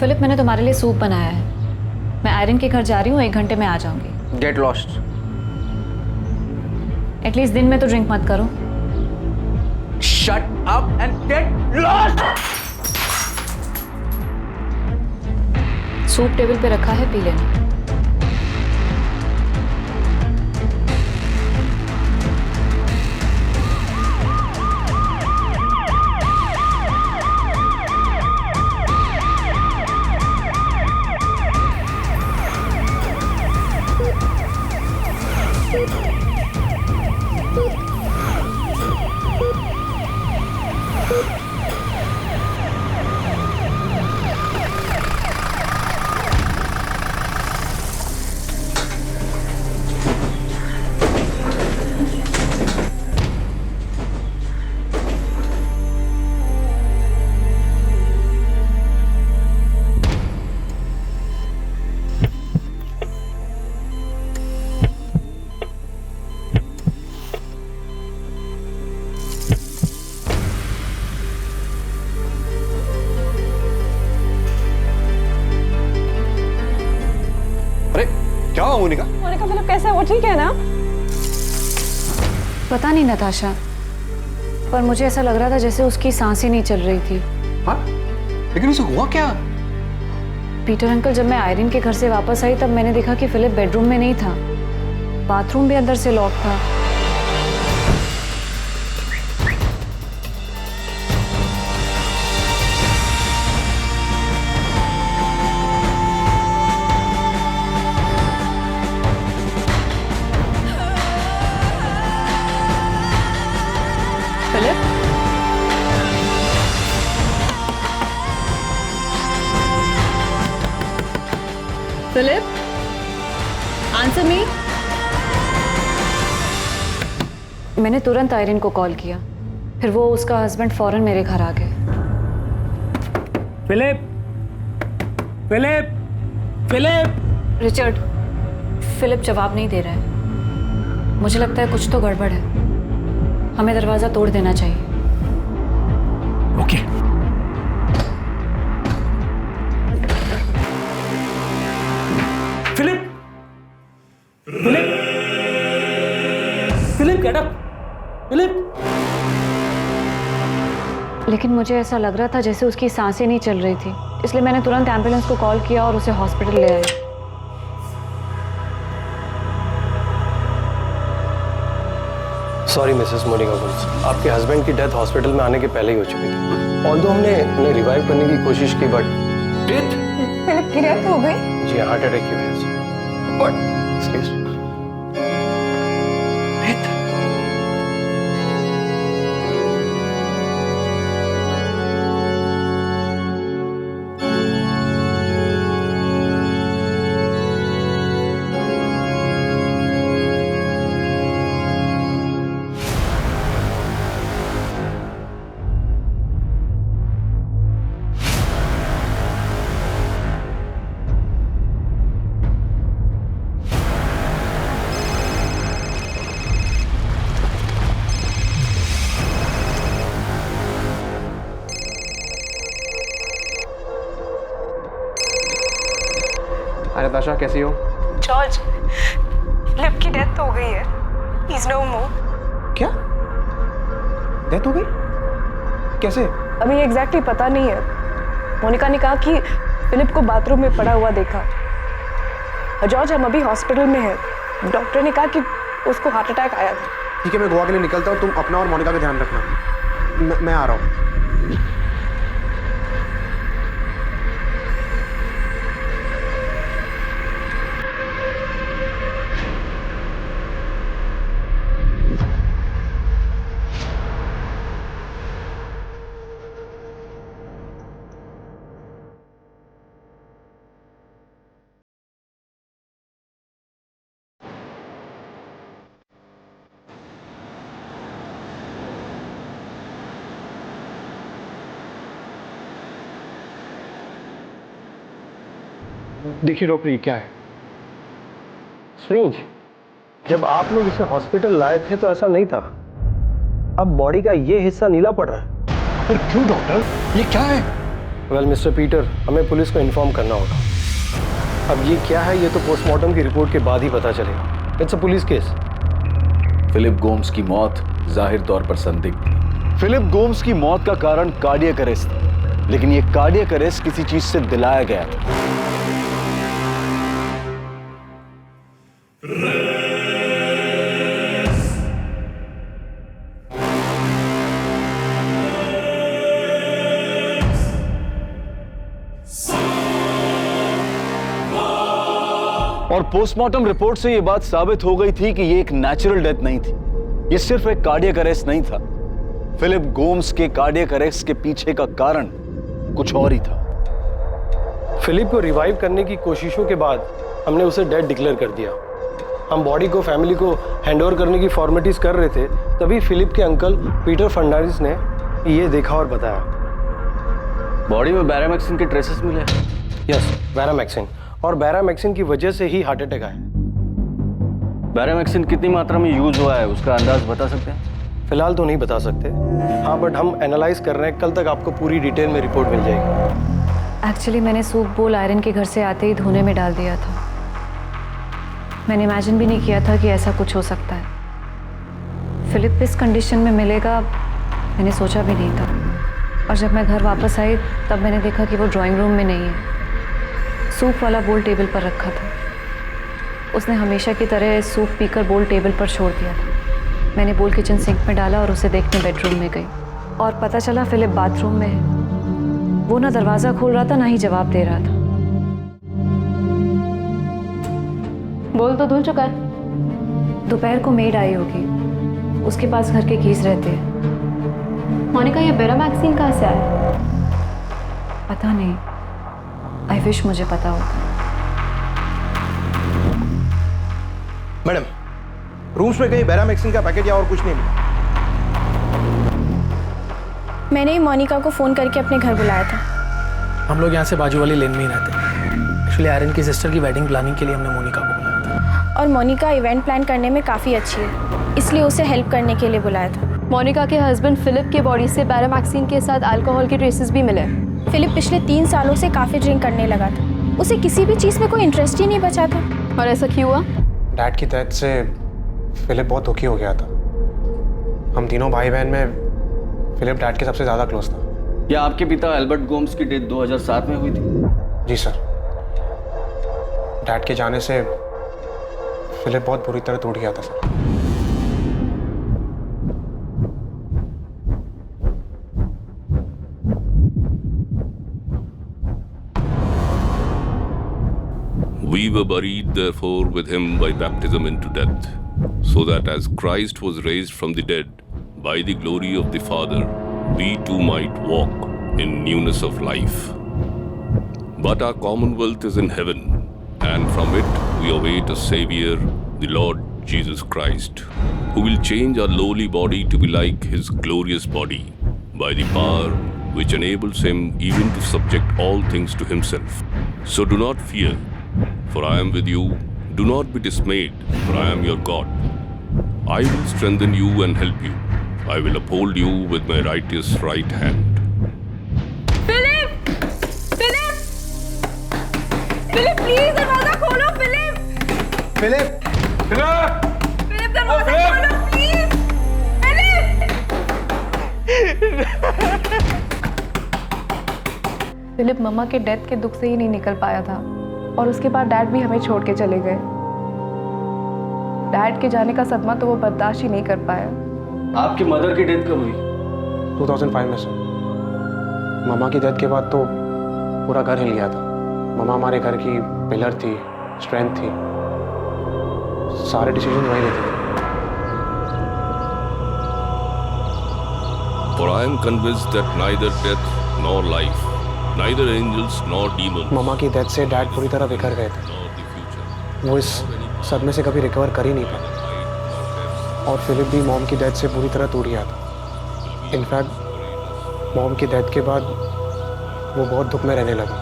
Philip, मैंने तुम्हारे लिए सूप बनाया है। मैं आयरन के घर जा रही हूँ, 1 घंटे में आ जाऊंगी। Get lost. एटलीस्ट दिन में तो ड्रिंक मत करो। Shut up and get lost. Soup table पे रखा है, पी लेना। क्या हुआ मोनिका? मोनिका, फिलिप कैसा है? वो ठीक है ना? पता नहीं नताशा, पर मुझे ऐसा लग रहा था जैसे उसकी सांसें नहीं चल रही थी। हाँ? लेकिन उसे हुआ क्या? पीटर अंकल, जब मैं आयरन के घर से वापस आई तब मैंने देखा कि फिलिप बेडरूम में नहीं था। बाथरूम भी अंदर से लॉक था। Philip, Philip, answer me. मैंने तुरंत आयरन को कॉल किया, फिर वो उसका हस्बैंड फौरन मेरे घर आ गए। Philip, Philip, Philip. Richard, Philip जवाब नहीं दे रहा है। मुझे लगता है कुछ तो गड़बड़ है। हमें दरवाजा तोड़ देना चाहिए। Okay. Philip, Philip, Philip, get up. Philip. लेकिन मुझे ऐसा लग रहा था जैसे उसकी सांसें नहीं चल रही थी, इसलिए मैंने तुरंत एम्बुलेंस को कॉल किया और उसे हॉस्पिटल ले आई। सॉरी मिसेस मोनिका वुड्स, आपके हस्बैंड की डेथ हॉस्पिटल में आने के पहले ही हो चुकी थी। ऑल्दो हमने उन्हें रिवाइव करने की कोशिश की, बट डेथ? फिलिप की डेथ हो गई? जी हार्ट अटैक की वजह से। What? Excuse me. डेथ? अरे नताशा, कैसी हो? जॉर्ज, फिलिप की डेथ हो गई है। ही इज नो मोर। क्या? डेथ हो गई? कैसे? अभी एग्जैक्टली पता नहीं है। मोनिका ने कहा कि फिलिप को बाथरूम में पड़ा हुआ देखा। और जॉर्ज, हम अभी हॉस्पिटल में हैं। डॉक्टर ने कहा कि उसको हार्ट अटैक आया था। ठीक है, मैं गोवा के लिए निकलता हूँ। तुम अपना और मोनिका का ध्यान रखना। मैं आ रहा हूँ। देखिए डॉक्टर, ये क्या है? स्ट्रेंज, जब आप लोग इसे हॉस्पिटल लाए थे तो ऐसा नहीं था। अब बॉडी का ये हिस्सा नीला पड़ रहा है। पर क्यों डॉक्टर? ये क्या है? वेल मिस्टर पीटर, हमें पुलिस को इन्फॉर्म करना होगा। अब ये क्या है ये तो पोस्टमार्टम की रिपोर्ट के बाद ही पता चलेगा। It's a police case. Philip Gomes की मौत जाहिर तौर पर संदिग्ध थी। फिलिप गोम्स की मौत का कारण कार्डियक अरेस्ट था, लेकिन ये कार्डियक अरेस्ट किसी चीज से दिलाया गया था। और पोस्टमार्टम रिपोर्ट से यह बात साबित हो गई थी कि यह एक नेचुरल डेथ नहीं थी, यह सिर्फ एक कार्डियक अरेस्ट नहीं था। फिलिप गोम्स के कार्डियक अरेस्ट के पीछे का कारण कुछ और ही था। फिलिप को रिवाइव करने की कोशिशों के बाद हमने उसे डेड डिक्लेयर कर दिया। हम बॉडी को फैमिली को हैंडओवर करने की फॉर्मेलिटीज कर रहे थे, तभी फिलिप के अंकल पीटर फर्नांडिस ने ये देखा और बताया। बॉडी में बैरामैक्सिन के ट्रेसेस मिले। यस, बैरामैक्सिन, और बैरामैक्सिन की वजह से ही हार्ट अटैक आया। बैरामैक्सिन कितनी मात्रा में यूज हुआ है उसका अंदाज बता सकते हैं? फिलहाल तो नहीं बता सकते, हाँ, बट हम एनालाइज कर रहे हैं। कल तक आपको पूरी डिटेल में रिपोर्ट मिल जाएगी। एक्चुअली मैंने सूप बोल आयरन के घर से आते ही धोने में डाल दिया था। मैंने इमेजिन भी नहीं किया था कि ऐसा कुछ हो सकता है। फिलिप इस कंडीशन में मिलेगा मैंने सोचा भी नहीं था। और जब मैं घर वापस आई तब मैंने देखा कि वो ड्राइंग रूम में नहीं है। सूप वाला बोल टेबल पर रखा था। उसने हमेशा की तरह सूप पीकर बोल टेबल पर छोड़ दिया था। मैंने बोल किचन सिंक में डाला और उसे देखने बेडरूम में गई और पता चला फिलिप बाथरूम में है। वो ना दरवाज़ा खोल रहा था ना ही जवाब दे रहा था। बोल तो धुल चुका है। दोपहर को मेड आई होगी, उसके पास घर के कीज रहते हैं। मोनिका, ये बैरामैक्सिन कहाँ से आया? पता नहीं, आई विश मुझे पता होता। मैडम, रूम्स में कहीं बैरामैक्सिन का पैकेट या और कुछ नहीं मिला। मैंने ही मोनिका को फ़ोन करके अपने घर बुलाया था। हम लोग यहाँ से बाजू वाली लेन में ही रहते हैं। एक्चुअली आयरन की सिस्टर की वेडिंग प्लानिंग के लिए हमने मोनिका को बुलाया था। और मोनिका इवेंट प्लान करने में काफ़ी अच्छी है, इसलिए उसे हेल्प करने के लिए बुलाया था। मोनिका के हस्बैंड फिलिप के बॉडी से बैरामैक्सिन के साथ अल्कोहल के ट्रेसेस भी मिले। फिलिप पिछले 3 सालों से काफ़ी ड्रिंक करने लगा था। उसे किसी भी चीज़ में कोई इंटरेस्ट ही नहीं बचा था। और ऐसा क्यों हुआ? डैड की डेथ से फिलिप बहुत दुखी हो गया था। हम तीनों भाई बहन में फिलिप डैड के सबसे ज़्यादा क्लोज था। क्या आपके पिता एल्बर्ट गोम्स की डेथ 2007 में हुई थी? जी सर। डैड के जाने से फिलिप बहुत बुरी तरह टूट गया था sir. We were buried, therefore, with him by baptism into death, so that as Christ was raised from the dead by the glory of the Father, we too might walk in newness of life. But our commonwealth is in heaven, and from it we await a Savior, the Lord Jesus Christ, who will change our lowly body to be like his glorious body, by the power which enables him even to subject all things to himself. So do not fear, for I am with you. Do not be dismayed, for I am your God. I will strengthen you and help you. I will uphold you with my righteous right hand. Philip! Philip! Philip, please दरवाजा खोलो। Philip! Philip! Philip, दरवाजा खोलो please. Philip मम्मा के death के दुख से ही नहीं निकल पाया था, और उसके बाद डैड भी हमें छोड़ के चले गए। डैड के जाने का सदमा तो वो बर्दाश्त ही नहीं कर पाया। आपकी मदर की डेथ कब हुई? 2005 में सर। मम्मा की डेथ के बाद तो पूरा घर हिल गया था। मम्मा हमारे घर की पिलर थी, स्ट्रेंथ थी। सारे डिसीजन वही लेते थे। For I am convinced that neither death nor life, neither angels nor demons, मम्मा की डेथ से डैड पूरी तरह बिखर गए थे। nor the future, वो इस सदमे से कभी रिकवर कर ही नहीं पाए। और फिलिप भी मॉम की डेथ से पूरी तरह टूट गया था। इनफैक्ट मॉम की डेथ के बाद वो बहुत दुख में रहने लगा।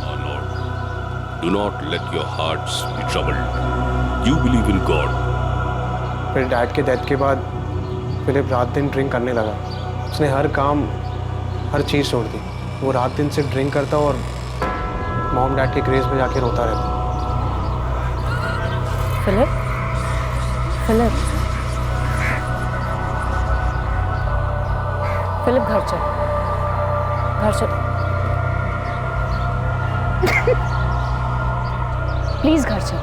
our Lord, do not let your hearts be troubled. You believe in God. फिर डैड के डेथ के बाद फिलिप रात दिन ड्रिंक करने लगा। उसने हर काम, हर चीज़ छोड़ दी। वो रात दिन से ड्रिंक करता और मॉम डैड के क्रेज में जाके रोता रहता। फिलिप, फिलिप, फिलिप घर चल, घर चल, प्लीज घर चल।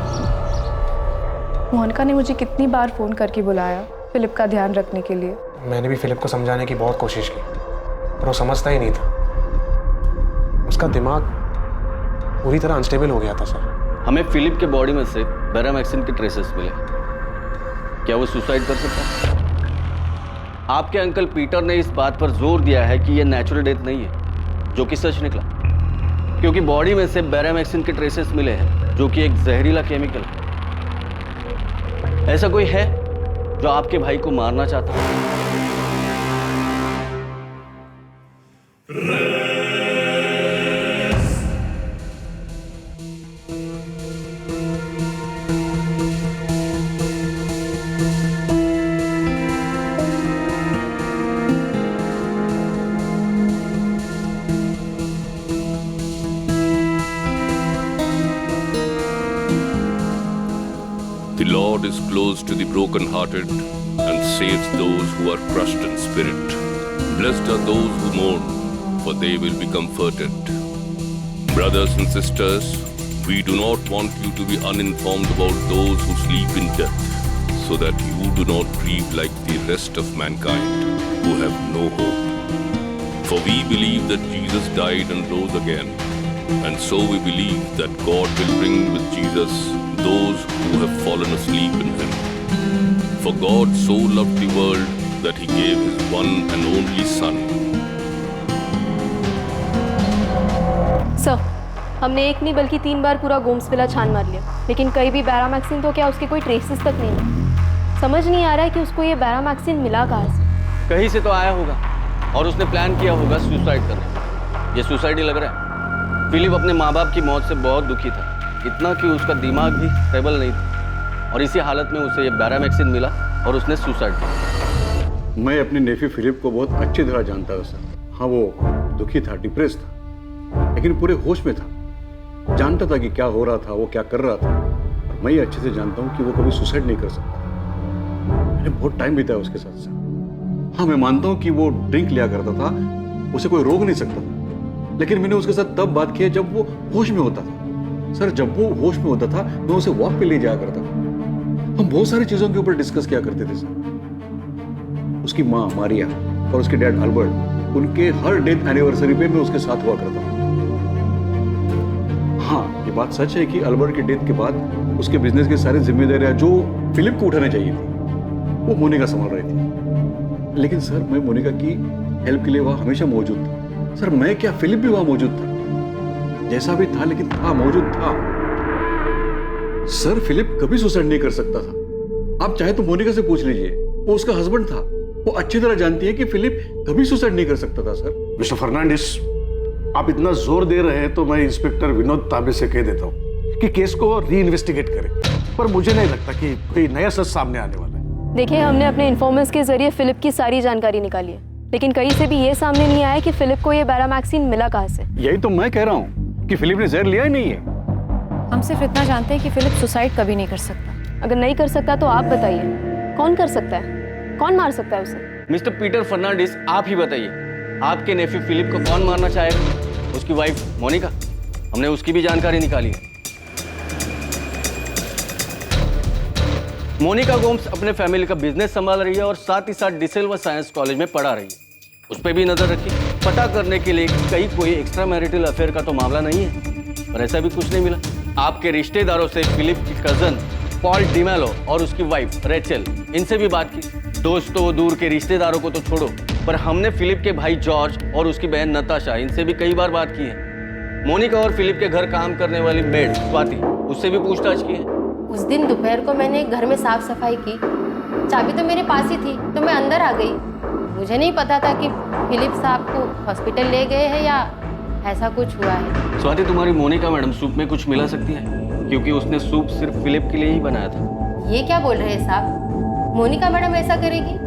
मोनिका ने मुझे कितनी बार फोन करके बुलाया फिलिप का ध्यान रखने के लिए। मैंने भी फिलिप को समझाने की बहुत कोशिश की, पर वो समझता ही नहीं था। उसका दिमाग पूरी तरह अनस्टेबल हो गया था सर। हमें फिलिप के बॉडी में से बैरामैक्सिन के ट्रेसेस मिले। क्या वो सुसाइड कर सकता है? आपके अंकल पीटर ने इस बात पर जोर दिया है कि यह नेचुरल डेथ नहीं है, जो कि सच निकला, क्योंकि बॉडी में से बैरामैक्सिन के ट्रेसेस मिले हैं, जो कि एक जहरीला केमिकल है। ऐसा कोई है जो आपके भाई को मारना चाहता है? The Lord is close to the brokenhearted and saves those who are crushed in spirit. Blessed are those who mourn, for they will be comforted. Brothers and sisters, we do not want you to be uninformed about those who sleep in death, so that you do not grieve like the rest of mankind, who have no hope. For we believe that Jesus died and rose again, and so we believe that God will bring with Jesus those who have fallen asleep in him. For God so loved the world that he gave his one and only Son. Sir, हमने एक नहीं बल्कि 3 बार पूरा Gomes villa छान मार लिया, लेकिन कहीं भी बैरामैक्सिन तो क्या उसके कोई ट्रेसेस तक नहीं है। समझ नहीं आ रहा है कि उसको ये बैरामैक्सिन मिला कहाँ से। कहीं से तो आया होगा और उसने प्लान किया होगा सुसाइड करने का। ये सुसाइड ही लग रहा है। फिलिप अपने माँ बाप की मौत से बहुत दुखी था, इतना कि उसका दिमाग भी स्टेबल नहीं था, और इसी हालत में उसे ये बैरामैक्सिन मिला और उसने सुसाइड किया। मैं अपने नेफ्यू फिलिप को बहुत अच्छी तरह जानता हूँ सर। हाँ, वो दुखी था, डिप्रेस था, लेकिन पूरे होश में था। जानता था कि क्या हो रहा था, वो क्या कर रहा था। और मैं ये अच्छे से जानता हूँ कि वो कभी सुसाइड नहीं कर सकता। मैंने बहुत टाइम बिताया उसके साथ सर। हाँ, मैं मानता हूँ कि वो ड्रिंक लिया करता था, उसे कोई रोक नहीं सकता था, लेकिन मैंने उसके साथ तब बात की जब वो होश में होता था। सर, जब वो होश में होता था मैं उसे वॉक पे ले जाया करता था। हम बहुत सारी चीजों के ऊपर डिस्कस किया करते थे सर। उसकी माँ मारिया और उसके डैड अल्बर्ट, उनके हर डेथ एनिवर्सरी पे मैं उसके साथ हुआ करता था। हाँ, ये बात सच है कि अल्बर्ट के डेथ के बाद उसके बिजनेस की सारी जिम्मेदारियां जो फिलिप को उठानी चाहिए थी, वो मोनिका संभाल रही थी। लेकिन सर, मैं मोनिका की हेल्प के लिए वहां हमेशा मौजूद था। सर, मैं क्या, फिलिप भी वहां मौजूद था, जैसा भी था, लेकिन था, मौजूद था। सर, फिलिप कभी सुसाइड नहीं कर सकता था। आप चाहे तो मोनिका से पूछ लीजिए, वो उसका हस्बैंड था। वो अच्छी तरह जानती है कि फिलिप कभी सुसाइड नहीं कर सकता था सर। मिस्टर फर्नांडिस, आप इतना जोर दे रहे हैं तो मैं इंस्पेक्टर विनोद तांबे से कह देता हूँ कि केस को री इन्वेस्टिगेट करें, पर मुझे नहीं लगता कि कोई नया सच सामने आने वाला है। देखिए, हमने अपने इन्फॉर्मर्स के जरिए फिलिप की सारी जानकारी निकाली है, लेकिन कहीं से भी ये सामने नहीं आया कि फिलिप को ये बैरामैक्सिन मिला कहाँ से। यही तो मैं कह रहा हूँ कि फिलिप ने जहर लिया ही नहीं है। हम सिर्फ इतना जानते हैं कि फिलिप सुसाइड कभी नहीं कर सकता। अगर नहीं कर सकता तो आप बताइए, कौन कर सकता है? कौन मार सकता है उसे? मिस्टर पीटर फर्नांडिस, आप ही बताइए, आपके नेफ्यू फिलिप को कौन मारना चाहेगा? उसकी वाइफ मोनिका? हमने उसकी भी जानकारी निकाली है। मोनिका गोम्स अपने फैमिली का बिजनेस संभाल रही है और साथ ही साथ डिसेल्वा साइंस कॉलेज में पढ़ा रही है। उस पर भी नजर रखी, पता करने के लिए कहीं कोई एक्स्ट्रा मैरिटल अफेयर का तो मामला नहीं है, पर ऐसा भी कुछ नहीं मिला। आपके रिश्तेदारों से फिलिप की कजन पॉल डिमेलो और उसकी वाइफ रेचल, इनसे भी बात की। दोस्तों, दूर के रिश्तेदारों को तो छोड़ो, पर हमने फिलिप के भाई जॉर्ज और उसकी बहन नताशा, इनसे भी कई बार बात की है। मोनिका और फिलिप के घर काम करने वाली मेड स्वाति, उससे भी पूछताछ की है। उस दिन दोपहर को मैंने घर में साफ सफाई की, चाबी तो मेरे पास ही थी, तो मैं अंदर आ गई। मुझे नहीं पता था कि फिलिप साहब को हॉस्पिटल ले गए हैं या ऐसा कुछ हुआ है। स्वाति, तुम्हारी मोनिका मैडम सूप में कुछ मिला सकती है, क्योंकि उसने सूप सिर्फ फिलिप के लिए ही बनाया था। ये क्या बोल रहे हैं साहब? मोनिका मैडम ऐसा करेगी?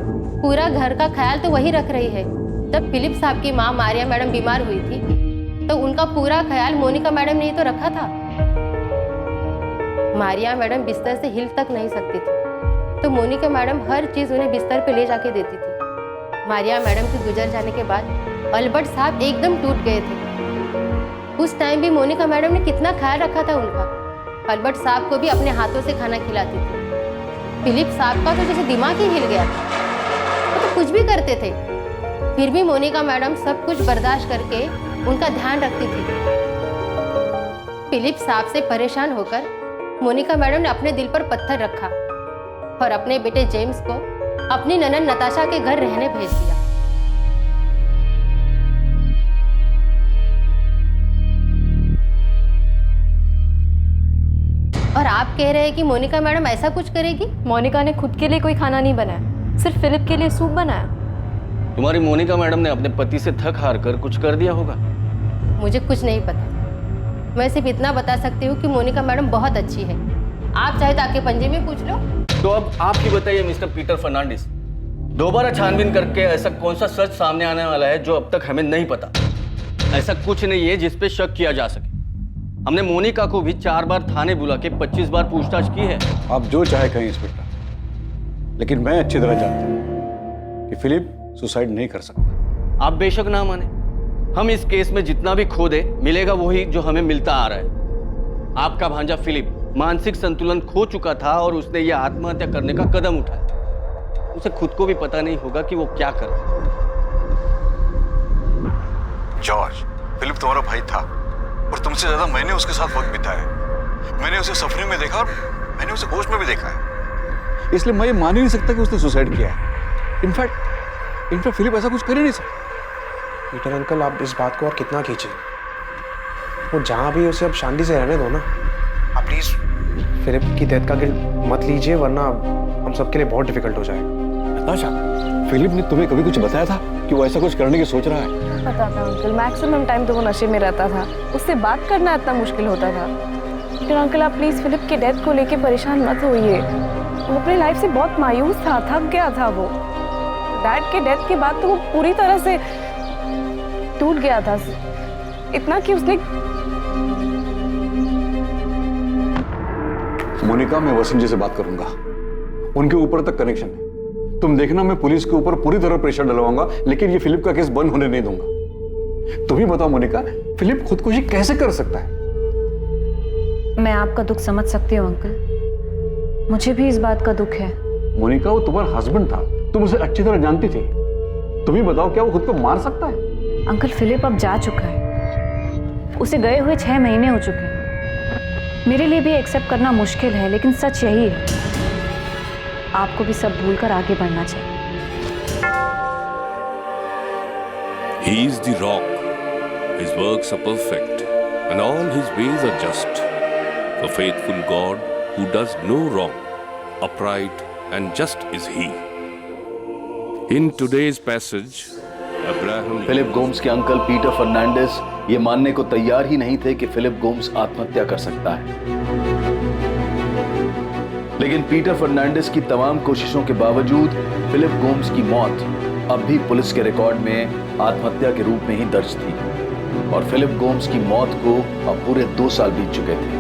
पूरा घर का ख्याल तो वही रख रही है। जब फिलिप साहब की माँ मारिया मैडम बीमार हुई थी तो उनका पूरा ख्याल मोनिका मैडम ने ही तो रखा था। मारिया मैडम बिस्तर से हिल तक नहीं सकती थी, तो मोनिका मैडम हर चीज उन्हें बिस्तर पे ले जाके देती थी। मारिया मैडम के गुजर जाने के बाद अल्बर्ट साहब एकदम टूट गए थे। उस टाइम भी मोनिका मैडम ने कितना ख्याल रखा था उनका। अल्बर्ट साहब को भी अपने हाथों से खाना खिलाती थी। फिलिप साहब का तो जैसे दिमाग ही हिल गया था, वो तो कुछ भी करते थे, फिर भी मोनिका मैडम सब कुछ बर्दाश्त करके उनका ध्यान रखती थी। फिलिप साहब से परेशान होकर मोनिका मैडम ने अपने दिल पर पत्थर रखा और अपने बेटे जेम्स को अपनी ननद नताशा के घर रहने भेज दिया। और आप कह रहे हैं कि मोनिका मैडम ऐसा कुछ करेगी? मोनिका ने खुद के लिए कोई खाना नहीं बनाया, सिर्फ फिलिप के लिए सूप बनाया। तुम्हारी मोनिका मैडम ने अपने पति से थक हार कर कुछ कर दिया होगा। मुझे कुछ नहीं पता, मैं सिर्फ इतना बता सकती हूँ कि मोनिका मैडम बहुत अच्छी है। आप चाहे तो आके पंजे में पूछ लो। तो अब आप ही बताइए मिस्टर पीटर फर्नांडिस, दोबारा छानबीन करके ऐसा कौन सा सच सामने आने वाला है जो अब तक हमें नहीं पता? ऐसा कुछ नहीं है जिस पे शक किया जा सके। हमने मोनिका को भी 4 बार थाने बुला के 25 बार पूछताछ की है। आप जो चाहे कहें इंस्पेक्टर, लेकिन मैं अच्छी तरह जानता हूं कि फिलिप सुसाइड नहीं कर सकता। आप बेशक ना माने, हम इस केस में जितना भी खोदे मिलेगा वही जो हमें मिलता आ रहा है। आपका भांजा फिलिप मानसिक संतुलन खो चुका था और उसने ये आत्महत्या करने का कदम उठाया। उसे खुद को भी पता नहीं होगा कि वो क्या कर रहा है। जॉर्ज, फिलिप तुम्हारा भाई था और तुमसे ज्यादा मैंने उसके साथ वक्त बिताया है। मैंने उसे सफरिंग में देखा और मैंने उसे होश में भी देखा है, इसलिए मैं ये मान ही नहीं सकता कि उसने सुसाइड किया है। इनफैक्ट फिलिप ऐसा कुछ कर ही नहीं सकता। पीटर अंकल, आप इस बात को और कितना खींचे? वो जहाँ भी उसे अब शांति से रहने दो ना। आप प्लीज फिलिप की डेथ का गिल्ट मत लीजिए, वरना हम सबके लिए बहुत डिफिकल्ट हो जाएगा। नताशा, फिलिप ने तुम्हें कभी कुछ बताया था कि वो ऐसा कुछ करने की सोच रहा है? पता था अंकल, मैक्सिमम टाइम तो वो नशे में रहता था, उससे बात करना इतना मुश्किल होता था। पीटर अंकल, आप प्लीज फिलिप की डेथ को लेके परेशान मत होइए। वो अपनी लाइफ से बहुत मायूस था, थक गया था। वो डैड के डेथ के बाद तो वो पूरी तरह से टूट गया था, इतना कि उसने। मोनिका, मैं वसंत जी से बात करूंगा, उनके ऊपर तक कनेक्शन है। तुम देखना, मैं पुलिस के ऊपर पूरी तरह प्रेशर डलवाऊंगा, लेकिन ये फिलिप का केस बंद होने नहीं दूंगा। तुम ही बताओ मोनिका, फिलिप खुदकुशी कैसे कर सकता है? मैं आपका दुख समझ सकती हूँ अंकल, मुझे भी इस बात का दुख है। मोनिका, वो तुम्हारा हस्बैंड था, तुम उसे अच्छी तरह जानती थी। तुम ही बताओ, क्या वो खुद को मार सकता है? अंकल, फिलिप अब जा चुका है, उसे गए हुए 6 महीने हो चुके हैं। मेरे लिए भी एक्सेप्ट करना मुश्किल है, लेकिन सच यही है। आपको भी सब भूलकर आगे बढ़ना चाहिए। He is the rock. His works are perfect, and all his ways are just. The faithful God who does no wrong, upright and just is he. In today's passage, Abraham... Philip Gomes के uncle Peter Fernandes ये मानने को तैयार ही नहीं थे कि Philip Gomes आत्महत्या कर सकता है। लेकिन पीटर फर्नांडिस की तमाम कोशिशों के बावजूद फिलिप गोम्स की मौत अब भी पुलिस के रिकॉर्ड में आत्महत्या के रूप में ही दर्ज थी, और फिलिप गोम्स की मौत को अब पूरे 2 साल बीत चुके थे।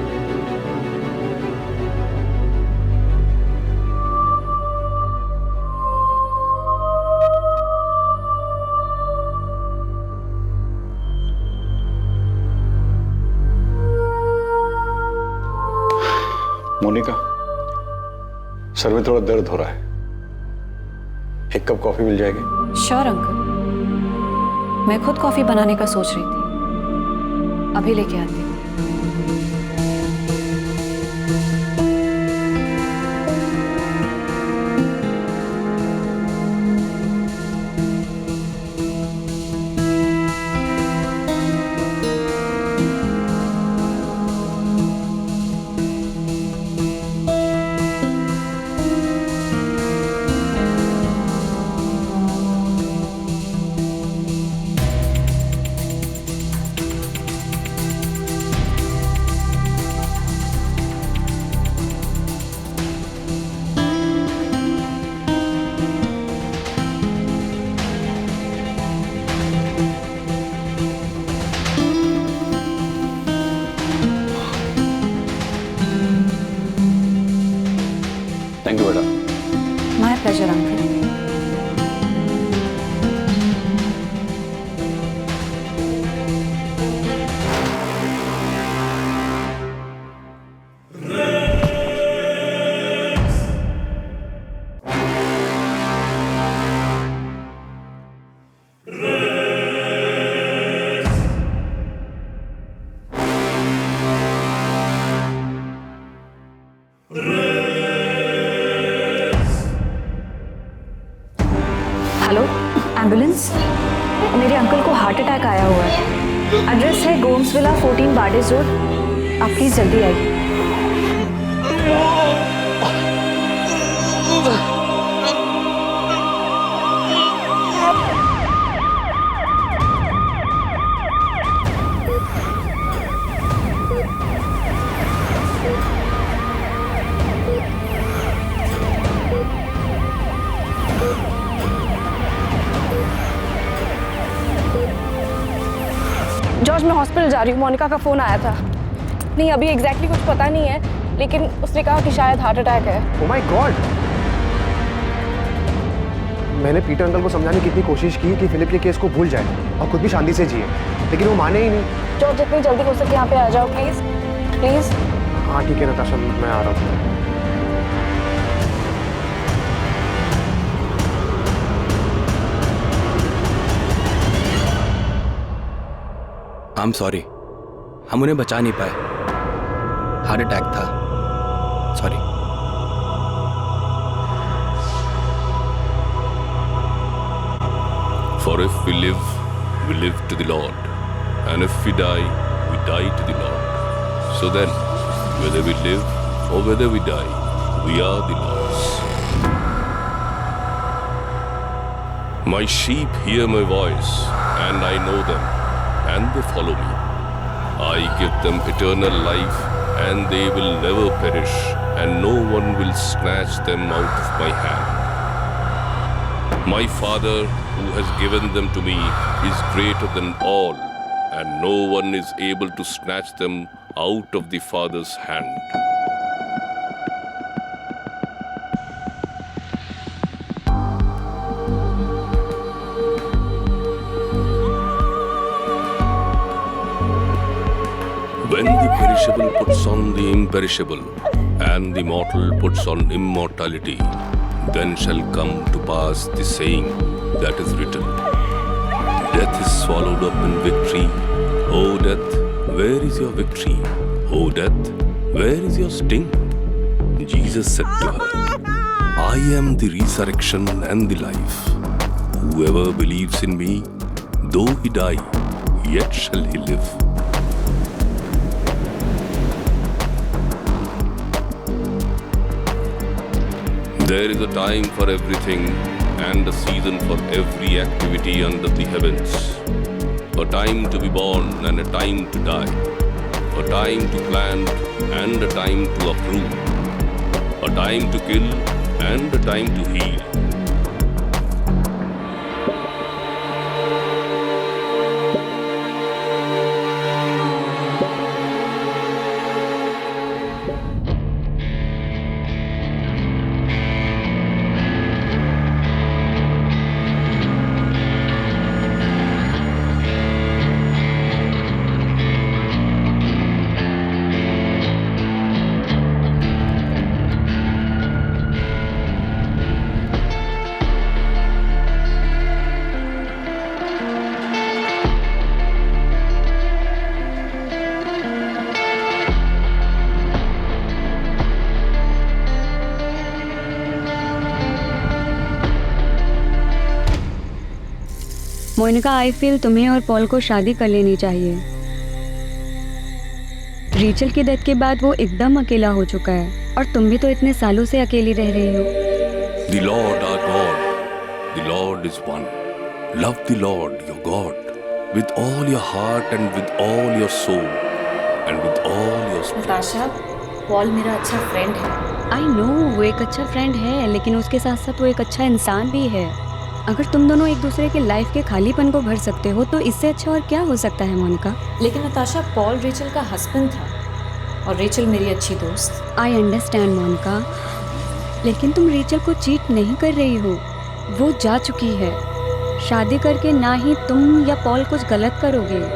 मोनिका, सर में थोड़ा दर्द हो रहा है, 1 कप कॉफी मिल जाएगी? श्योर अंकल, मैं खुद कॉफी बनाने का सोच रही थी, अभी लेके आती हूँ। एम्बुलेंस? मेरे अंकल को हार्ट अटैक आया हुआ है। एड्रेस है गोम्स विला 14 बार्डेस रोड। आप प्लीज जल्दी आइए। जॉर्ज, मैं हॉस्पिटल जा रही हूँ। मोनिका का फ़ोन आया था। नहीं, अभी एग्जैक्टली कुछ पता नहीं है, लेकिन उसने कहा कि शायद हार्ट अटैक है। Oh my God! मैंने पीटर अंकल को समझाने की इतनी कोशिश की कि फिलिप के केस को भूल जाए और खुद भी शांति से जिए, लेकिन वो माने ही नहीं। जॉर्ज, जितनी जल्दी हो सके यहाँ पे आ जाओ प्लीज़ प्लीज़। हाँ ठीक है नताशा, मैं आ रहा हूँ। I'm sorry, हम उन्हें बचा नहीं पाए। हार्ट अटैक था। Sorry. For if we live to the Lord, and if we die to the Lord. So then, whether we live or whether we die, we are the Lord's. My sheep hear my voice, and I know them, and they follow me. I give them eternal life, and they will never perish, and no one will snatch them out of my hand. My Father, who has given them to me, is greater than all, and no one is able to snatch them out of the Father's hand. When the perishable puts on the imperishable, and the mortal puts on immortality, then shall come to pass the saying that is written, Death is swallowed up in victory. O death, where is your victory? O death, where is your sting? Jesus said to her, I am the resurrection and the life. Whoever believes in me, though he die, yet shall he live. There is a time for everything and a season for every activity under the heavens. A time to be born and a time to die. A time to plant and a time to uproot. A time to kill and a time to heal. Monica, I feel तुम्हें और Paul को शादी कर लेनी चाहिए। रीचल की death के बाद वो एकदम अकेला हो चुका है और तुम भी तो इतने सालों से अकेली रह रही हो। The Lord our God, the Lord is one. Love the Lord your God with all your heart and with all your soul and with all your spirit. Natasha, Paul मेरा अच्छा फ्रेंड है। आई नो वो एक अच्छा friend है, लेकिन उसके साथ साथ वो एक अच्छा इंसान भी है। अगर तुम दोनों एक दूसरे के लाइफ के खालीपन को भर सकते हो तो इससे अच्छा और क्या हो सकता है मोनिका। लेकिन नताशा, पॉल रेचल का हस्बैंड था और रेचल मेरी अच्छी दोस्त। आई अंडरस्टैंड मोनिका, लेकिन तुम रेचल को चीट नहीं कर रही हो। वो जा चुकी है। शादी करके ना ही तुम या पॉल कुछ गलत करोगे।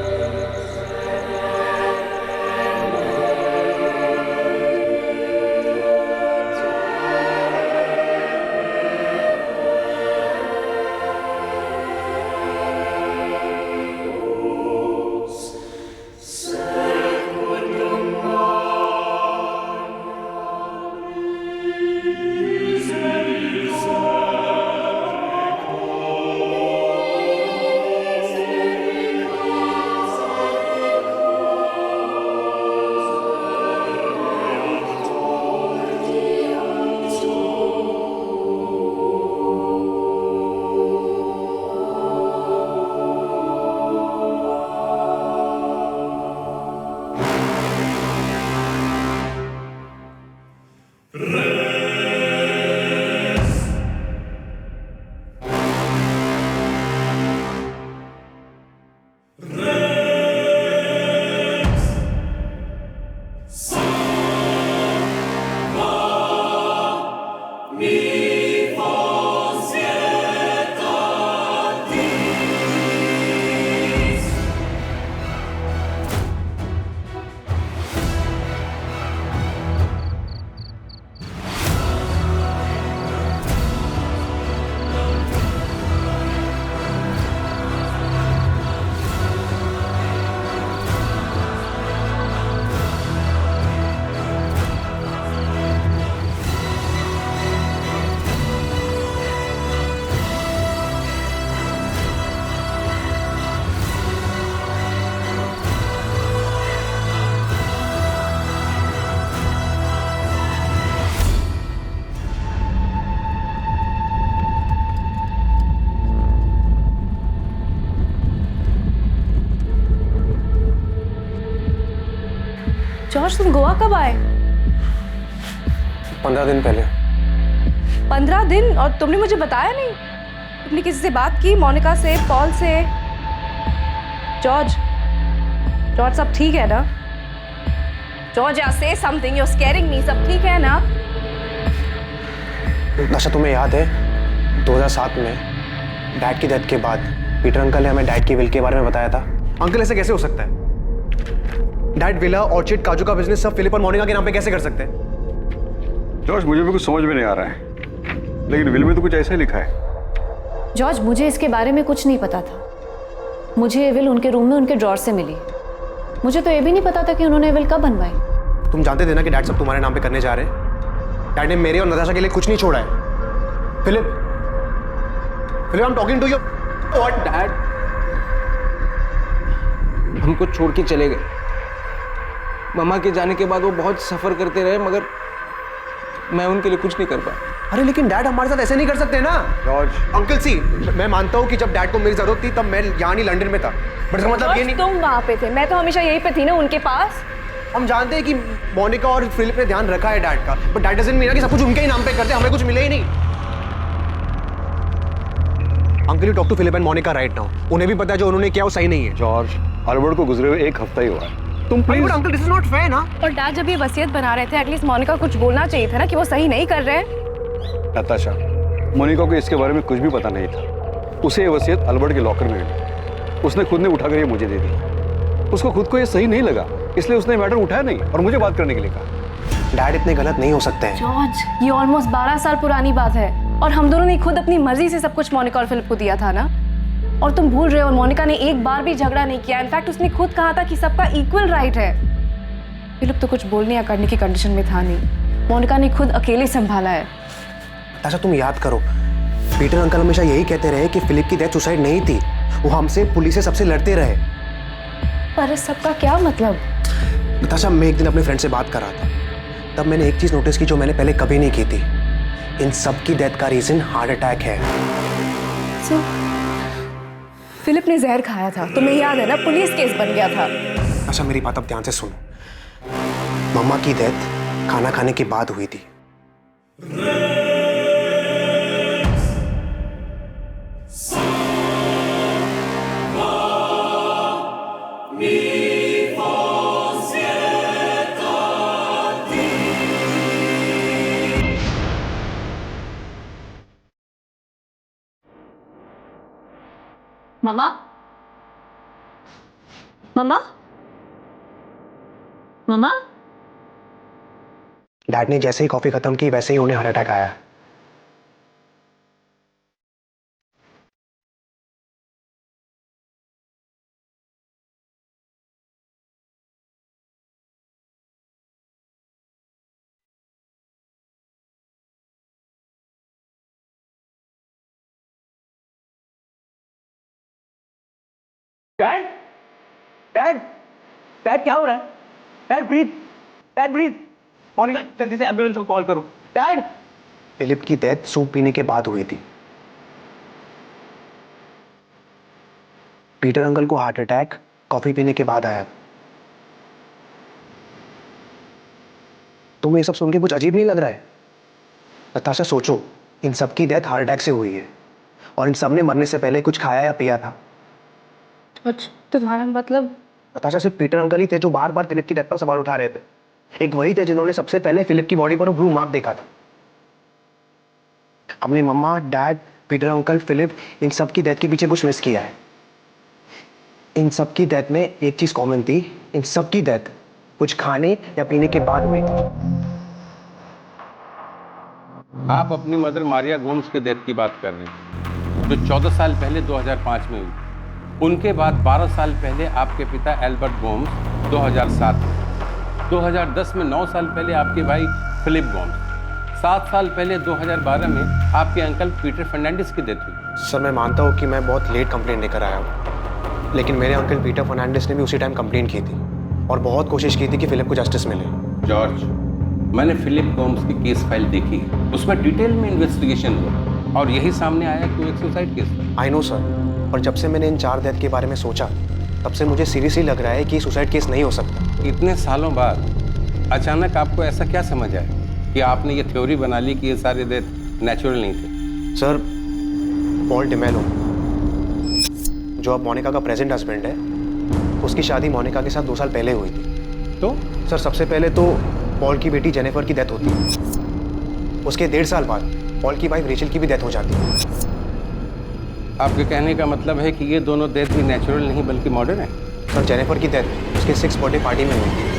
जॉर्ज तुम गोवा कब आए? 15 दिन पहले। 15 दिन? और तुमने मुझे बताया नहीं? तुमने किसी से बात की? मोनिका से, पॉल से? जॉर्ज, जॉर्ज सब ठीक है ना? जॉर्ज से something, you are scaring me. सब ठीक है ना? अच्छा तुम्हें याद है 2007 में डैड की डेथ के बाद पीटर अंकल ने हमें डैड की विल के बारे में बताया था? अंकल ऐसे कैसे हो सकता है? डैड विला, ऑर्चिड, काजू का बिजनेस सब फिलिप और मोनिका के नाम पे कैसे कर सकते हैं? जॉर्ज मुझे भी कुछ समझ में नहीं आ रहा है, लेकिन विल में तो कुछ ऐसा ही लिखा है। जॉर्ज, मुझे इसके बारे में कुछ नहीं पता था। मुझे ये विल उनके रूम में उनके ड्रॉर से मिली। मुझे तो ये भी नहीं पता था कि उन्होंने विल कब बनवाई। तुम जानते थे ना कि डैड सब तुम्हारे नाम पे करने जा रहे हैं? डैड ने मेरे और नताशा के लिए कुछ नहीं छोड़ा है। Philip, Philip, I am talking to you. What? Dad हमको छोड़ के चले गए। मम्मा के जाने के बाद वो बहुत सफर करते रहे, मगर मैं उनके लिए कुछ नहीं कर पाया। अरे लेकिन डैड हमारे साथ ऐसे नहीं कर सकते ना। जॉर्ज, अंकल सी, मैं मानता हूँ कि जब डैड को मेरी जरूरत थी तब मैं यहाँ नहीं लंदन में था, बट इसका मतलब ये नहीं। तुम वहाँ पे थे, मैं तो हमेशा यहीं पे थी ना उनके पास। हम जानते हैं कि मोनिका और फिलिप ने ध्यान रखा है डैड का, बट डैड डजंट मीन कि सब कुछ उनके ही नाम पे करते, हमें कुछ मिले ही नहीं। Uncle you talk to Philip and Monica right now. उन्हें भी पता है जो उन्होंने किया वो सही नहीं है। जॉर्ज, अल्बर्ट को गुजरे हुए 1 हफ्ता ही हुआ है। तुम please. Uncle this is not fair ना। और डैड जब ये वसीयत बना रहे थे एटलीस्ट मोनिका कुछ बोलना चाहिए था ना कि वो सही नहीं कर रहे हैं। नताशा, मोनिका को इसके बारे में कुछ भी पता नहीं था। उसे ये वसीयत अल्बर्ट के लॉकर में मिली, उसने खुद ने उठाकर ये मुझे दे दी। उसको खुद को ये सही नहीं लगा, इसलिए उसने मैटर उठाया नहीं और मुझे बात करने के लिए कहा। डैड इतने गलत नहीं हो सकते हैं। जॉर्ज, ये ऑलमोस्ट 12 साल पुरानी बात है और हम दोनों ने खुद अपनी मर्जी से सब कुछ मोनिका और फिलिप को दिया था ना। और तुम भूल रहे हो, मोनिका ने एक बार भी झगड़ा नहीं किया। इनफैक्ट उसने खुद कहा था कि सबका इक्वल राइट है। फिलिप तो कुछ बोलने या करने की कंडीशन में था नहीं। मोनिका ने खुद अकेले संभाला है। अच्छा तुम याद करो, पीटर अंकल हमेशा यही कहते रहे कि फिलिप की डेथ सुसाइड नहीं थी, वो हमसे, पुलिस से, सबसे लड़ते रहे। पर इस सबका क्या मतलब? नताशा, मैं एक दिन अपने फ्रेंड से बात कर रहा था, तब मैंने एक चीज नोटिस की जो मैंने पहले कभी नहीं की थी। इन सब की डेथ का रीजन हार्ट अटैक है। फिलिप ने जहर खाया था, तुम्हें याद है ना? पुलिस केस बन गया था। अच्छा मेरी बात अब ध्यान से सुनो। मम्मा की डेथ खाना खाने के बाद हुई थी। मम्मा, मम्मा, मम्मा। डैड ने जैसे ही कॉफी खत्म की वैसे ही उन्हें हार्ट अटैक आया। डैड, डैड, डैड क्या हो रहा है? Dad breathe, dad breathe. Monica जल्दी से एम्बुलेंस को कॉल करो। डैड। फिलिप की डेथ सूप पीने के बाद हुई थी। पीटर अंकल को हार्ट अटैक कॉफी पीने के बाद आया। तुम्हें ये सब सुन के कुछ अजीब नहीं लग रहा है? नताशा सोचो, इन सब की डेथ हार्ट अटैक से हुई है और इन सब ने मरने से पहले कुछ खाया या पिया था। अच्छा, तो तुम्हारा मतलब? नताशा, सिर्फ पीटर अंकल ही थे जो बार बार फिलिप की डेथ पर सवाल उठा रहे थे। एक वही थे जिन्होंने सबसे पहले फिलिप की बॉडी पर ब्लू मार्क देखा था। अपनी मम्मा, डैड, पीटर अंकल, फिलिप, इन सब की डेथ के पीछे कुछ मिस किया है। इन सब की डेथ में एक चीज कॉमन थी, इन सब की डेथ कुछ खाने या पीने के बाद हुई थी। आप अपनी मदर मारिया गोम्स के डेथ की बात कर रहे हैं, जो 14 साल पहले 2005 में हुई। उनके बाद 12 साल पहले आपके पिता एल्बर्ट गोम्स 2007 में, 2010 में 9 साल पहले आपके भाई फिलिप गोम्स, 7 साल पहले 2012 में आपके अंकल पीटर फर्नांडिस की डेथ हुई। सर मैं मानता हूँ कि मैं बहुत लेट कंप्लेंट लेकर आया हूँ, लेकिन मेरे अंकल पीटर फर्नांडिस ने भी उसी टाइम कंप्लेंट की थी और बहुत कोशिश की थी कि फिलिप को जस्टिस मिले। जॉर्ज, मैंने फिलिप गोम्स की केस फाइल देखी, उसमें डिटेल में इन्वेस्टिगेशन हुआ और यही सामने आया कि वो एक सुसाइड केस था। आई नो सर, पर जब से मैंने इन 4 डेथ के बारे में सोचा तब से मुझे सीरियसली लग रहा है कि सुसाइड केस नहीं हो सकता। इतने सालों बाद अचानक आपको ऐसा क्या समझ आया कि आपने ये थ्योरी बना ली कि ये सारे डेथ नेचुरल नहीं थे? सर, पॉल डिमेलो जो अब मोनिका का प्रेजेंट हस्बैंड है, उसकी शादी मोनिका के साथ 2 साल पहले हुई थी। तो सर, सबसे पहले तो पॉल की बेटी जेनिफर की डेथ होती है। उसके 1.5 साल बाद पॉल की वाइफ रेचल की भी डेथ हो जाती है। आपके कहने का मतलब है कि ये दोनों डेथ भी नेचुरल नहीं बल्कि मॉडर्न है? सर, जेनिफर की डेथ उसके 6th बर्थडे पार्टी में हुई थी।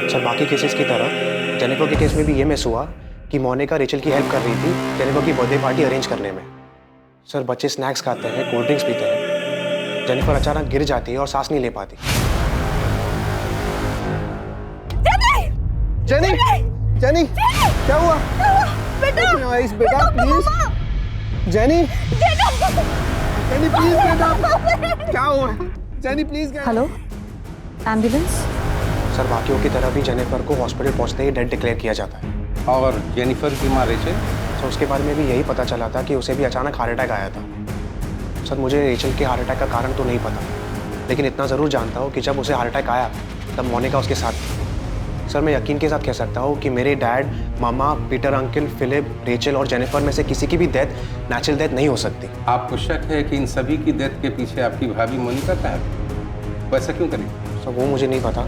सर, बाकी केसेस की तरह जेनिफर के केस में भी ये मिस हुआ कि मोनिका रेचल की हेल्प कर रही थी जेनिफर की बर्थडे पार्टी अरेंज करने में। सर, बच्चे स्नैक्स खाते हैं, कोल्ड ड्रिंक्स पीते हैं। जेनिफर अचानक गिर जाती है और सांस नहीं ले पाती। जेनी, जेनी, क्या हुआ? बेटा, बेटा प्लीज। जेनी, जेनी प्लीज बेटा, क्या हुआ? Jenny please. Hello, ambulance? Sir, बाकियों की तरह भी जेनिफर को हॉस्पिटल पहुंचते ही डेड डिक्लेयर किया जाता है। और जेनिफर की माँ रेचल? सर, उसके बारे में भी यही पता चला था कि उसे भी अचानक हार्ट अटैक आया था। सर, मुझे रेचल के हार्ट अटैक का कारण तो नहीं पता, लेकिन इतना ज़रूर जानता हूँ कि जब उसे हार्ट अटैक आया तब मोनिका उसके साथ थी। सर, मैं यकीन के साथ कह सकता हूँ कि मेरे डैड, मामा, पीटर अंकल, फिलिप, रेचल और जेनिफर में से किसी की भी डेथ नेचुरल डेथ नहीं हो सकती। आपको शक है कि इन सभी की डेथ के पीछे आपकी भाभी मोनिका का है? वैसा क्यों करें? सर, वो मुझे नहीं पता,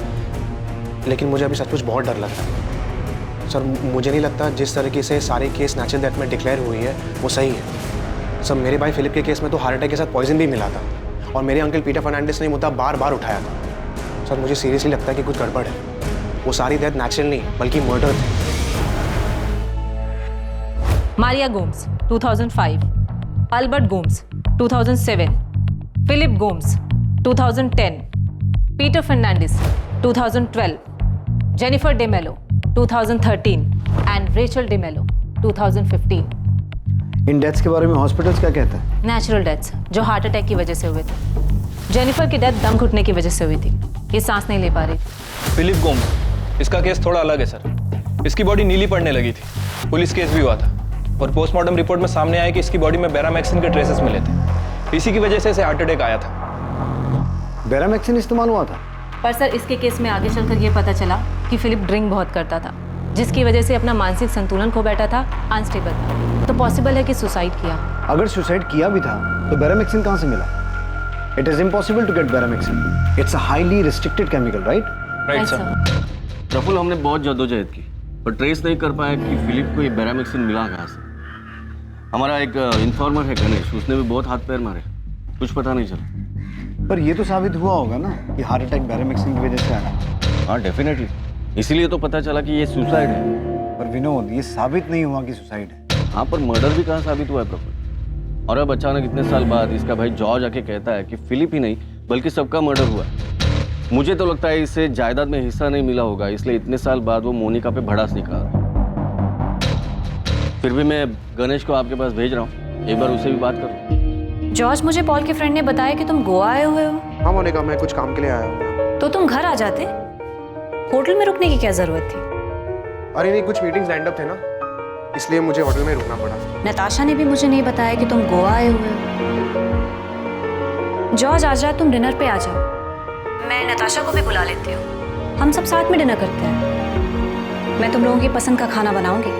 लेकिन मुझे अभी सचमुच बहुत डर लगता है। सर, मुझे नहीं लगता जिस तरीके से सारे केस नेचुरल डेथ में डिक्लेयर हुई है वो सही है। सर, मेरे भाई फिलिप के केस में तो हार्ट अटैक के साथ पॉइजन भी मिला था और मेरे अंकल पीटर फर्नांडिस ने मुद्दा बार बार उठाया था। सर, मुझे सीरियसली लगता है कि कुछ गड़बड़ है। वो सारी डेथ नेचुरल नहीं बल्कि मर्डर थी। Maria Gomes 2005, Albert Gomes 2007, Philip Gomes 2010, Peter Fernandes 2012, Jennifer Demello 2013 and Rachel Demello 2015। इन डेथ्स के बारे में हॉस्पिटल्स क्या कहते हैं? नेचुरल डेथ्स जो हार्ट अटैक की वजह से हुए थे। जेनिफर की डेथ दम घुटने की वजह से हुई थी, ये सांस नहीं ले पा रही थी। फिलिप गोम्स, इसका केस थोड़ा अलग है सर। इसकी बॉडी नीली पड़ने लगी थी, पुलिस केस भी हुआ था और पोस्टमार्टम रिपोर्ट में सामने आया कि इसकी बॉडी में बेरामैक्सिन के ट्रेसेस मिले थे। इसी की वजह से इसे हार्ट अटैक आया था। बेरामैक्सिन इस्तेमाल हुआ था? पर सर, इसके केस में आगे चलकर ये पता चला कि फिलिप ड्रिंक बहुत करता था, जिसकी वजह से अपना मानसिक संतुलन खो बैठा था, अनस्टेबल था। तो पॉसिबल है कि सुसाइड किया। अगर सुसाइड किया भी था तो बेरामैक्सिन कहाँ से मिला? It is impossible to get beramaxin. It's a highly restricted chemical, right? Right sir. Praful, हमने बहुत जद्दोजहद की पर ट्रेस नहीं कर पाया कि फिलिप को ये बेरामैक्सिन मिला कहाँ से। हमारा एक इन्फॉर्मर है गणेश, उसने भी बहुत हाथ पैर मारे, कुछ पता नहीं चला। पर ये तो साबित हुआ होगा ना कि हार्ट अटैक बेरामैक्सिन की वजह से आया। हाँ, डेफिनेटली, इसीलिए तो पता चला कि ये सुसाइड है। पर विनोद, ये साबित नहीं हुआ कि सुसाइड है। हाँ, पर मर्डर भी कहाँ साबित हुआ है प्रफुल्ल? और अब अचानक इतने साल बाद इसका भाई जॉर्ज आके कहता है कि फिलिप ही नहीं बल्कि सबका मर्डर हुआ। मुझे तो लगता है इसे जायदाद में हिस्सा नहीं मिला होगा, इसलिए इतने साल बाद वो मोनिका पे भड़ास निकाला। फिर भी मैं गणेश को आपके पास भेज रहा हूँ, एक बार उसे भी बात करो। जॉर्ज, मुझे पॉल के फ्रेंड ने बताया कि तुम गोवा आए हुए हो। हाँ मोनिका, मैं कुछ काम के लिए आया हूँ। तो तुम घर आ जाते, होटल में रुकने की क्या जरूरत थी? अरे नहीं, कुछ मीटिंग्स लाइंड अप थे ना, इसलिए मुझे होटल में रुकना पड़ा। नताशा ने भी मुझे नहीं बताया कि तुम गोवा आए हुए हो। जॉर्ज, आज रात तुम डिनर पे आ जाओ, मैं नताशा को भी बुला लेती हूँ, हम सब साथ में डिनर करते हैं। मैं तुम लोगों की पसंद का खाना बनाऊंगी।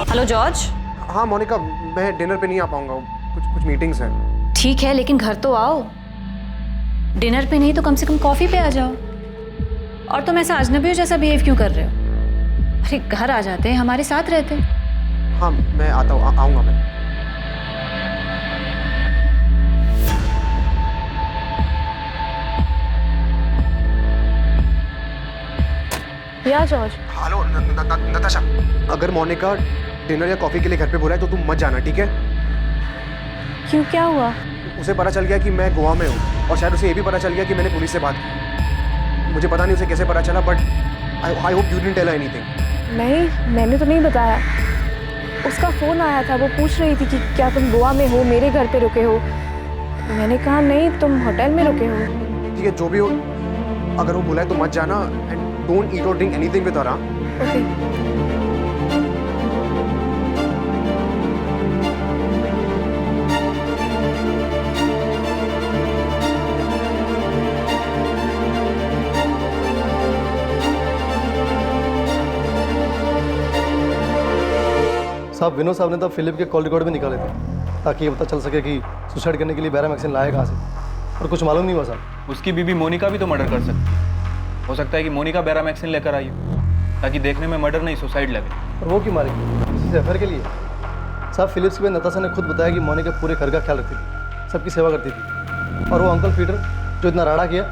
Hello George. हाँ मोनिका, मैं डिनर पे नहीं आ पाऊंगा, कुछ मीटिंग्स हैं। ठीक है, लेकिन घर तो आओ। डिनर पे नहीं तो कम से कम कॉफ़ी पे आ जाओ। और तुम ऐसा अजनबियों जैसा बिहेव क्यों कर रहे हो? अरे घर आ जाते, हमारे साथ रहते। हाँ मैं आता हूँ, आऊँगा मैं। या जॉर्ज। हेलो नताशा, अगर मोनिका डिनर या कॉफ़ी के लिए घर पे बोला है तो तुम मत जाना, ठीक है? क्यों, क्या हुआ? उसे पता चल गया कि मैं गोवा में हूँ और शायद उसे ये भी पता चल गया कि मैंने पुलिस से बात की। मुझे पता नहीं उसे कैसे पता चला, but I hope you didn't tell her anything. नहीं, मैंने तो नहीं बताया। उसका फ़ोन आया था, वो पूछ रही थी कि क्या तुम गोवा में हो, मेरे घर पे रुके हो। मैंने कहा नहीं, तुम होटल में रुके हो। ठीक है, जो भी हो, अगर वो बुलाए तो मत जाना एंड डोंट ईट और drink anything with her. Okay. साहब, विनोद साहब ने तब फिलिप के कॉल रिकॉर्ड भी निकाले थे ताकि ये पता चल सके कि सुसाइड करने के लिए बैरामैक्सिन लाया कहाँ से, और कुछ मालूम नहीं हुआ साहब। उसकी बीबी मोनिका भी तो मर्डर कर सकती है। हो सकता है कि मोनिका बैरामैक्सिन लेकर आई हो ताकि देखने में मर्डर नहीं सुसाइड लगे। और वो क्यों मारेगी? किसी से अफेयर के लिए? साहब, फिलिप्स की नताशा ने खुद बताया कि मोनिका पूरे घर का ख्याल रखती थी, सबकी सेवा करती थी। और वो अंकल पीटर जो इतना राड़ा किया,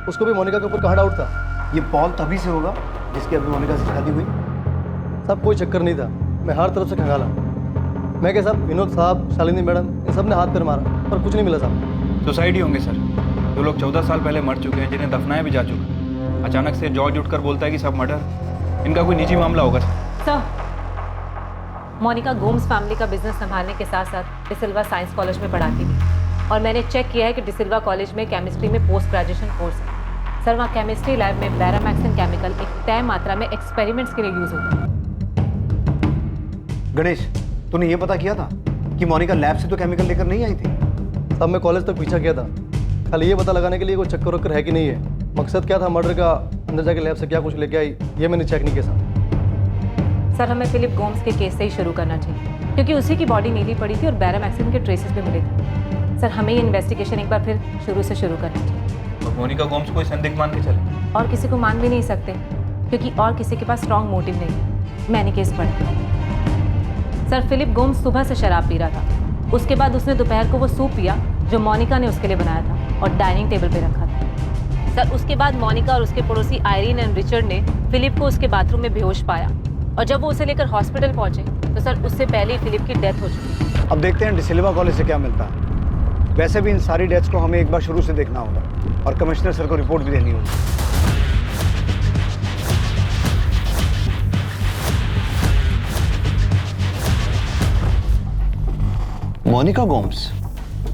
उसको भी मोनिका के ऊपर कहाँ डाउट था? ये पॉल तभी से होगा जिसकी अभी मोनिका से शादी हुई। साहब, कोई चक्कर नहीं था, मैं हर तरफ से खंगाला। मैं क्या साहब, विनोद साहब, शालिनी मैडम, इन सब ने हाथ पैर मारा पर कुछ नहीं मिला साहब। सुसाइड ही होंगे सर। जो लोग 14 साल पहले मर चुके हैं, जिन्हें दफनाया भी जा चुका है, अचानक से जॉर्ज उठकर बोलता है कि सब मर्डर। इनका कोई निजी मामला होगा सर। मोनिका गोम्स फैमिली का बिजनेस संभालने के साथ साथ डिसिल्वा साइंस कॉलेज में पढ़ाती थी और मैंने चेक किया है कि डिसिल्वा कॉलेज में केमिस्ट्री में पोस्ट ग्रेजुएशन कोर्स है। सर, वहाँ केमिस्ट्री लैब में बैरामैक्सिन केमिकल एक तय मात्रा में एक्सपेरिमेंट्स के लिए यूज होता है। गणेश, तूने ये पता किया था कि मोनिका लैब से तो केमिकल लेकर नहीं आई थी? साहब, मैं कॉलेज तक पीछा किया था, खाली ये पता लगाने के लिए कोई चक्कर वक्कर है कि नहीं है। मकसद क्या था मर्डर का, अंदर जाके लैब से क्या कुछ लेके आई, ये मैंने चेक नहीं किया साहब। सर, हमें फिलिप गोम्स के केस से ही शुरू करना चाहिए क्योंकि उसी की बॉडी नीली पड़ी थी और बैरामैक्सिन के ट्रेसेस भी मिले थे। सर, हमें ये इन्वेस्टिगेशन एक बार फिर शुरू से शुरू करना चाहिए। और मोनिका गोम्स को संदिग्ध मान के चले? और किसी को मान भी नहीं सकते क्योंकि और किसी के पास स्ट्रॉन्ग मोटिव नहीं है। मैंने केस पढ़ा। सर, फिलिप गोम्स सुबह से शराब पी रहा था, उसके बाद उसने दोपहर को वो सूप पिया जो मोनिका ने उसके लिए बनाया था और डाइनिंग टेबल पे रखा था। सर, उसके बाद मोनिका और उसके पड़ोसी आयरीन एंड रिचर्ड ने फिलिप को उसके बाथरूम में बेहोश पाया और जब वो उसे लेकर हॉस्पिटल पहुंचे तो सर उससे पहले ही फिलिप की डेथ हो चुकी। अब देखते हैं डिसिल्वा कॉलेज से क्या मिलता है। वैसे भी इन सारी डेथ्स को हमें एक बार शुरू से देखना होगा और कमिश्नर सर को रिपोर्ट भी देनी होगी। मोनिका गोम्स?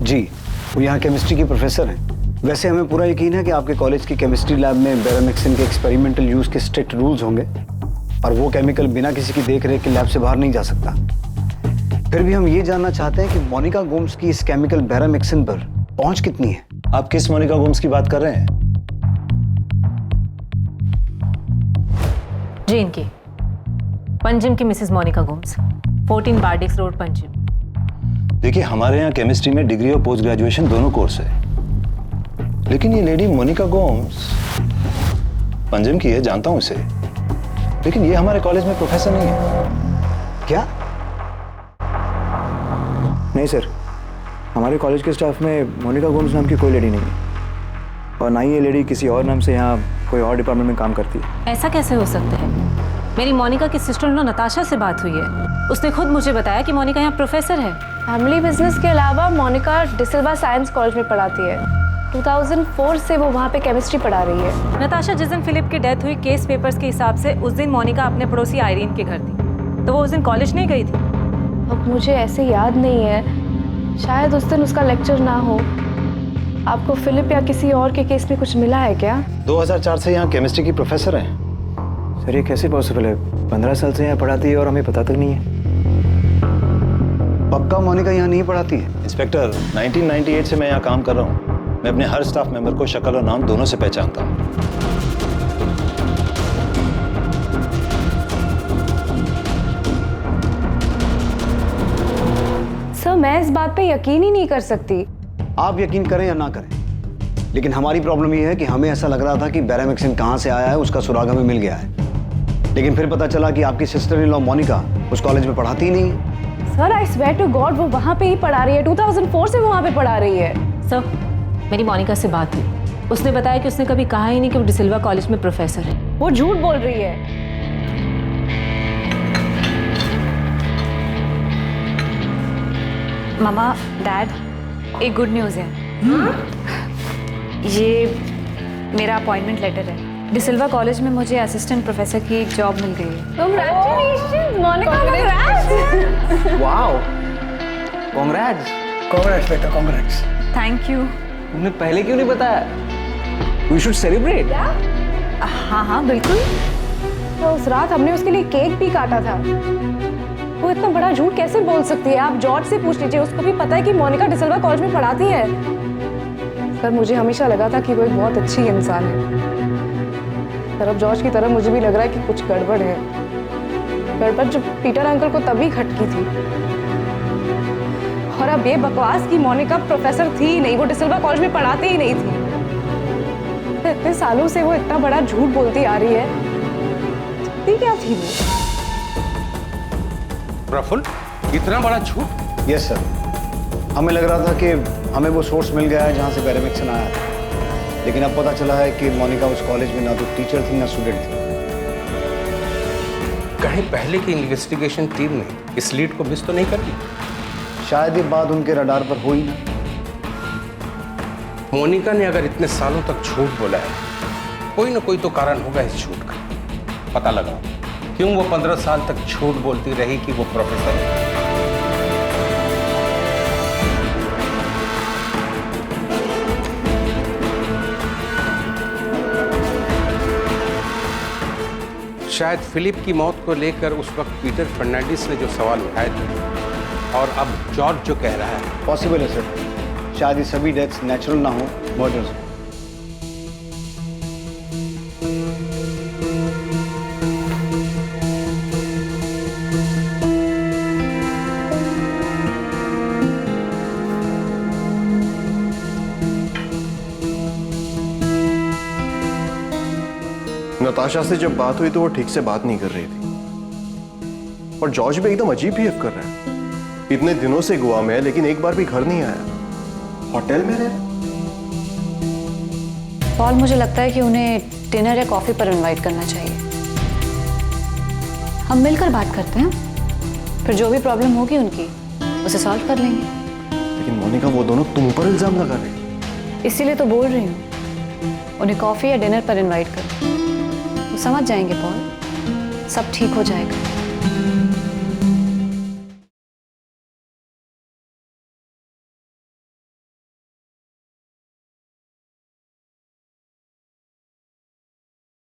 जी, वो यहाँ केमिस्ट्री की प्रोफेसर हैं। वैसे हमें पूरा यकीन है कि आपके कॉलेज की केमिस्ट्री लैब में बैरामैक्सिन के एक्सपेरिमेंटल यूज के स्ट्रिक्ट रूल्स होंगे और वो केमिकल बिना किसी की देख रेख के लैब से बाहर नहीं जा सकता। फिर भी हम ये जानना चाहते हैं कि मोनिका गोम्स की इस केमिकल बैरामैक्सिन पर पहुंच कितनी है? आप किस मोनिका गोम्स की बात कर रहे हैं? जी, इनकी पंजिम की मिसेस मोनिका गोम्स, 14 बार्डिक्स रोड, पंजिम। देखिए, हमारे यहाँ केमिस्ट्री में डिग्री और पोस्ट ग्रेजुएशन दोनों कोर्स है, लेकिन ये लेडी मोनिका गोम्स पंजिम की है, जानता हूं इसे, लेकिन ये हमारे कॉलेज में प्रोफेसर नहीं है। क्या? नहीं सर, हमारे कॉलेज के स्टाफ में मोनिका गोम्स नाम की कोई लेडी नहीं है और ना ही ये लेडी किसी और नाम से यहाँ कोई और डिपार्टमेंट में काम करती है। ऐसा कैसे हो सकता है? मेरी मोनिका की सिस्टर इन लॉ नताशा से बात हुई है, उसने खुद मुझे बताया कि मोनिका यहाँ प्रोफेसर है। फैमिली बिजनेस के अलावा मोनिका डिसिल्वा साइंस कॉलेज में पढ़ाती है। 2004 से वो वहाँ पे केमिस्ट्री पढ़ा रही है। नताशा, जिस दिन फिलिप की डेथ हुई केस पेपर्स के हिसाब से उस दिन मोनिका अपने पड़ोसी आयरीन के घर थी, तो वो उस दिन कॉलेज नहीं गई थी? अब मुझे ऐसे याद नहीं है, शायद उस दिन उसका लेक्चर ना हो। आपको फिलिप या किसी और के केस में कुछ मिला है क्या? 2004 से यहाँ केमिस्ट्री की प्रोफेसर हैं। सर, ये कैसे पॉसिबल है? 15 साल से यहाँ पढ़ाती है और हमें पता तक नहीं है। पक्का मोनिका यहाँ नहीं पढ़ाती है? इंस्पेक्टर, 1998 से मैं यहाँ काम कर रहा हूँ। मैं अपने हर स्टाफ मेंबर को शक्ल और नाम दोनों से पहचानता हूँ। सर, मैं इस बात पे यकीन ही नहीं कर सकती। आप यकीन करें या ना करें, लेकिन हमारी प्रॉब्लम ये है कि हमें ऐसा लग रहा था कि बैरामैक्सिन कहाँ से आया है उसका सुराग हमें मिल गया है, लेकिन फिर पता चला कि आपकी सिस्टर इन लॉ मोनिका उस कॉलेज में पढ़ाती ही नहीं है। Sir I swear to God वो वहाँ पे ही पढ़ा रही है, 2004 से वो वहाँ पे पढ़ा रही है। सर मेरी मोनिका से बात हुई, उसने बताया कि उसने कभी कहा ही नहीं कि वो डिसिल्वा कॉलेज में प्रोफेसर है। वो झूठ बोल रही है। मामा, डैड, एक गुड न्यूज़ है। ये मेरा अपॉइंटमेंट लेटर है। डिसिल्वा कॉलेज में मुझे असिस्टेंट प्रोफेसर की एक जॉब मिल गई है। Congratulations, Monica, congrats! Wow, congrats. Congrats बेटा, कांग्रेट्स। Thank you. तुमने पहले क्यों नहीं बताया? We should celebrate. हाँ हाँ बिल्कुल। तो उस रात हमने उसके लिए केक भी काटा था। वो इतना बड़ा झूठ कैसे बोल सकती है? आप जॉर्ज से पूछ लीजिए, उसको भी पता है कि मोनिका डिसिल्वा कॉलेज में पढ़ाती है। पर मुझे हमेशा लगा था कि वो एक बहुत अच्छी इंसान है। पर अब जॉर्ज की तरह मुझे भी लग रहा है कि कुछ गड़बड़ है। गड़बड़ जो पीटर अंकल को तभी खटकी थी। और अब ये बकवास की मोनिका प्रोफेसर थी ही नहीं, वो डिसिल्वा कॉलेज में पढ़ाती ही नहीं थी। इतने सालों से वो इतना बड़ा झूठ बोलती आ रही है, क्या थी वो? प्रफुल्ल, इतना बड़ा झूठ? यस सर, हमें लग रहा था कि हमें वो सोर्स मिल गया है जहाँ से बैरामैक्सिन आया था, लेकिन अब पता चला है कि मोनिका उस कॉलेज में ना तो टीचर थी ना स्टूडेंट थी। कहीं पहले की इन्वेस्टिगेशन टीम ने इस लीड को मिस तो नहीं कर दी? शायद ये बात उनके रडार पर हो ही ना। मोनिका ने अगर इतने सालों तक झूठ बोला है, कोई ना कोई तो कारण होगा इस झूठ का। पता लगाओ क्यों वो 15 साल तक झूठ बोलती रही कि वो प्रोफेसर है। शायद फिलिप की मौत को लेकर उस वक्त पीटर फर्नांडिस ने जो सवाल उठाए थे, और अब जॉर्ज जो कह रहा है। पॉसिबल है सर, शायद ये सभी डेथ्स नेचुरल ना हो, मर्डर्स हो। नताशा से जब बात हुई तो वो ठीक से बात नहीं कर रही थी, और जॉर्ज भी एकदम अजीब बिहेव कर रहा है। इतने दिनों से गोवा में है लेकिन एक बार भी घर नहीं आया, होटल में रह रहा। पॉल, मुझे लगता है कि उन्हें डिनर या कॉफी पर इनवाइट करना चाहिए। हम मिलकर बात करते हैं, फिर जो भी प्रॉब्लम होगी उनकी उसे सॉल्व कर लेंगे। लेकिन मोनिका, वो दोनों तुम पर इल्जाम लगा रहे। इसीलिए तो बोल रही हूँ, उन्हें कॉफी या डिनर पर इनवाइट करो, वो समझ जाएंगे पॉल, सब ठीक हो जाएगा।